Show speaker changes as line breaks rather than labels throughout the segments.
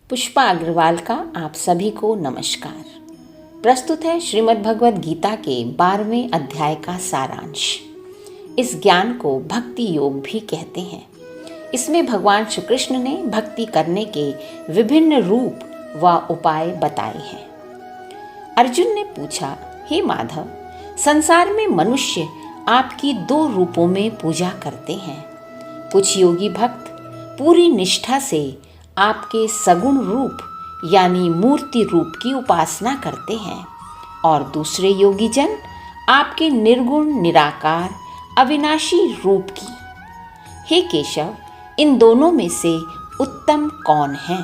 पुष्पा अग्रवाल का आप सभी को नमस्कार। प्रस्तुत है श्रीमद् भगवद गीता के 12वें अध्याय का सारांश। इस ज्ञान को भक्ति योग भी कहते हैं। इसमें भगवान श्री कृष्ण ने भक्ति करने के विभिन्न रूप व उपाय बताए हैं। अर्जुन ने पूछा, हे माधव, संसार में मनुष्य आपकी 2 रूपों में पूजा करते हैं। कुछ योगी भक्त पूरी निष्ठा से आपके सगुण रूप यानी मूर्ति रूप की उपासना करते हैं और दूसरे योगी जन आपके निर्गुण निराकार अविनाशी रूप की। हे केशव, इन दोनों में से उत्तम कौन है?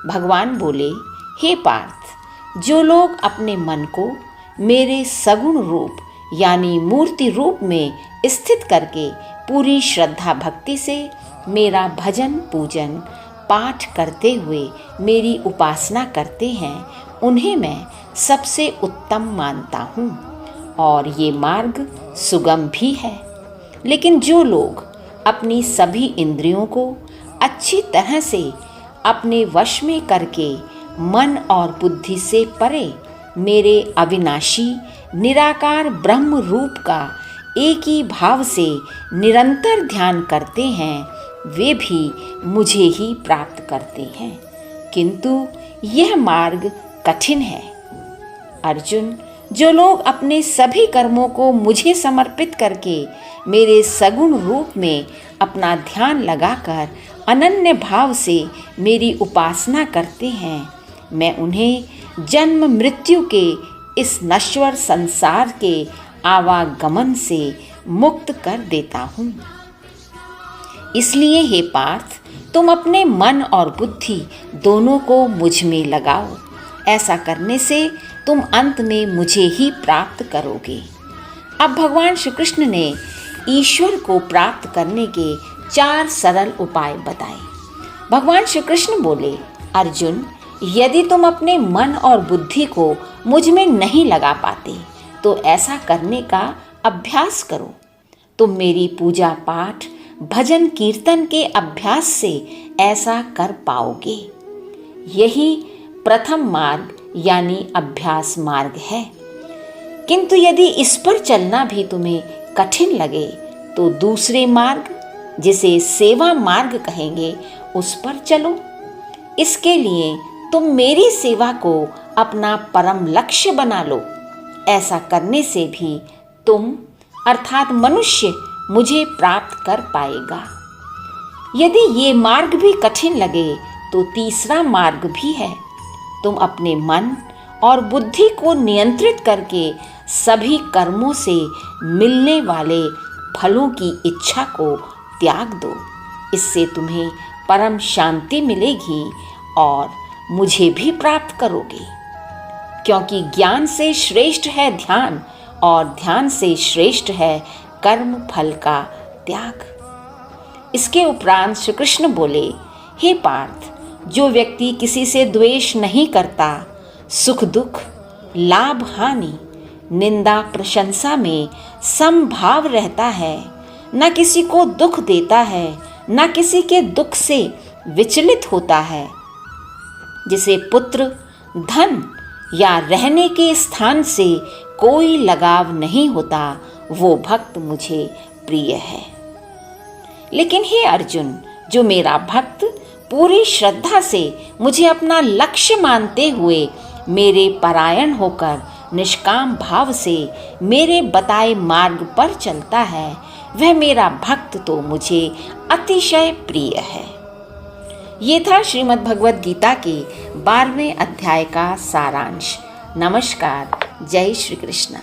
भगवान बोले, हे पार्थ, जो लोग अपने मन को मेरे सगुण रूप यानी मूर्ति रूप में स्थित करके पूरी श्रद्धा भक्ति से मेरा भजन पूजन पाठ करते हुए मेरी उपासना करते हैं, उन्हें मैं सबसे उत्तम मानता हूँ और ये मार्ग सुगम भी है। लेकिन जो लोग अपनी सभी इंद्रियों को अच्छी तरह से अपने वश में करके मन और बुद्धि से परे मेरे अविनाशी निराकार ब्रह्म रूप का एक ही भाव से निरंतर ध्यान करते हैं, वे भी मुझे ही प्राप्त करते हैं, किंतु यह मार्ग कठिन है। अर्जुन, जो लोग अपने सभी कर्मों को मुझे समर्पित करके मेरे सगुण रूप में अपना ध्यान लगाकर अनन्य भाव से मेरी उपासना करते हैं, मैं उन्हें जन्म मृत्यु के इस नश्वर संसार के आवागमन से मुक्त कर देता हूँ। इसलिए हे पार्थ, तुम अपने मन और बुद्धि दोनों को मुझ में लगाओ। ऐसा करने से तुम अंत में मुझे ही प्राप्त करोगे। अब भगवान श्री कृष्ण ने ईश्वर को प्राप्त करने के 4 सरल उपाय बताए। भगवान श्री कृष्ण बोले, अर्जुन, यदि तुम अपने मन और बुद्धि को मुझ में नहीं लगा पाते तो ऐसा करने का अभ्यास करो। तुम मेरी पूजा पाठ भजन कीर्तन के अभ्यास से ऐसा कर पाओगे। यही प्रथम मार्ग यानी अभ्यास मार्ग है। किंतु यदि इस पर चलना भी तुम्हें कठिन लगे तो दूसरे मार्ग, जिसे सेवा मार्ग कहेंगे, उस पर चलो। इसके लिए तुम मेरी सेवा को अपना परम लक्ष्य बना लो। ऐसा करने से भी तुम अर्थात मनुष्य मुझे प्राप्त कर पाएगा। यदि ये मार्ग भी कठिन लगे तो तीसरा मार्ग भी है। तुम अपने मन और बुद्धि को नियंत्रित करके सभी कर्मों से मिलने वाले फलों की इच्छा को त्याग दो। इससे तुम्हें परम शांति मिलेगी और मुझे भी प्राप्त करोगे। क्योंकि ज्ञान से श्रेष्ठ है ध्यान और ध्यान से श्रेष्ठ है कर्म फल का त्याग। इसके उपरांत श्री कृष्ण बोले, हे पार्थ, जो व्यक्ति किसी से द्वेष नहीं करता, सुख दुख लाभ हानि निंदा प्रशंसा में समभाव रहता है, न किसी को दुख देता है, न किसी के दुख से विचलित होता है, जिसे पुत्र धन या रहने के स्थान से कोई लगाव नहीं होता, वो भक्त मुझे प्रिय है। लेकिन हे अर्जुन, जो मेरा भक्त पूरी श्रद्धा से मुझे अपना लक्ष्य मानते हुए मेरे परायण होकर निष्काम भाव से मेरे बताए मार्ग पर चलता है, वह मेरा भक्त तो मुझे अतिशय प्रिय है। ये था श्रीमद् भगवद गीता के 12वें अध्याय का सारांश। नमस्कार। जय श्री कृष्ण।